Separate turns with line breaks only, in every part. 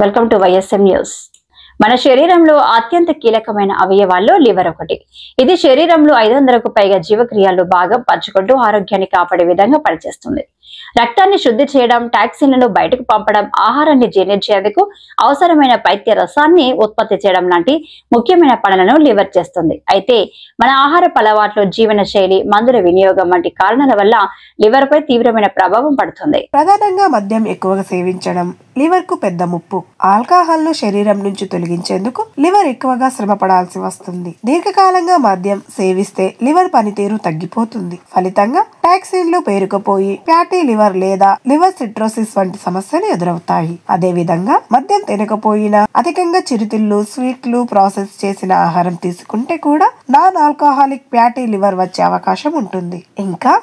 Welcome to YSM news. మన శరీరంలో అత్యంత కీలకమైన అవయవాల్లో లివర్ ఒకటి. ఇది శరీరంలో 500కు పైగా జీవక్రియల్లో భాగం పంచుకుంటూ ఆరోగ్యాన్ని కాపాడే విధంగా పనిచేస్తుంది. రక్తాన్ని శుద్ధి చేయడం, టాక్సిన్లను బయటకు పంపడం, ఆహారాన్ని జీర్ణించేందుకు అవసరమైన పైత్య రసాన్ని ఉత్పత్తి చేయడం లాంటి ముఖ్యమైన పనులను లివర్ చేస్తుంది. అయితే మన ఆహారపు అలవాట్లు, జీవన శైలి, మందుల వినియోగం వంటి కారణాల వల్ల లివర్ పై తీవ్రమైన ప్రభావం పడుతుంది.
ప్రధానంగా మద్యం ఎక్కువగా సేవించడం లివర్ కు పెద్ద ముప్పు. ఆల్కహాల్ ను శరీరం నుంచి తొలగించేందుకు లివర్ ఎక్కువగా శ్రమ పడాల్సి వస్తుంది. దీర్ఘకాలంగా మద్యం సేవిస్తే లివర్ పనితీరు తగ్గిపోతుంది. ఫలితంగా టాక్సిన్లు పేరుకుపోయి ఫ్యాటీ లివర్ లేదా లివర్ సిట్రోసిస్ వంటి సమస్యలు ఎదురవుతాయి. అదే విధంగా మద్యం తినకపోయినా అధికంగా చిరుతిళ్లు, స్వీట్లు, ప్రాసెస్ చేసిన ఆహారం తీసుకుంటే కూడా నాన్ ఆల్కహాలిక్ ఫ్యాటీ లివర్ వచ్చే అవకాశం ఉంటుంది. ఇంకా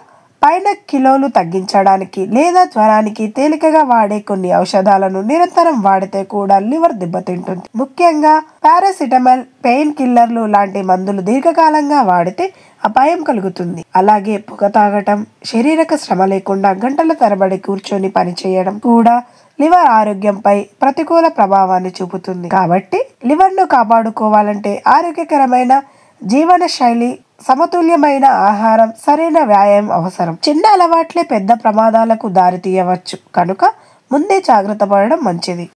పైన కిలోలు తగ్గించడానికి లేదా జ్వరానికి తేలికగా వాడే కొన్ని ఔషధాలను నిరంతరం వాడితే కూడా లివర్ దెబ్బతింటుంది. ముఖ్యంగా పారాసిటమాల్, పెయిన్ కిల్లర్లు లాంటి మందులు దీర్ఘకాలంగా వాడితే అపాయం కలుగుతుంది. అలాగే పొగ తాగటం, శారీరక శ్రమ లేకుండా గంటల తరబడి కూర్చొని పనిచేయడం కూడా లివర్ ఆరోగ్యంపై ప్రతికూల ప్రభావాన్ని చూపుతుంది. కాబట్టి లివర్ ను కాపాడుకోవాలంటే ఆరోగ్యకరమైన జీవన శైలి, సమతుల్యమైన ఆహారం, సరైన వ్యాయామం అవసరం. చిన్న అలవాట్లే పెద్ద ప్రమాదాలకు దారి తీయవచ్చు కనుక ముందే జాగ్రత్త పడడం మంచిది.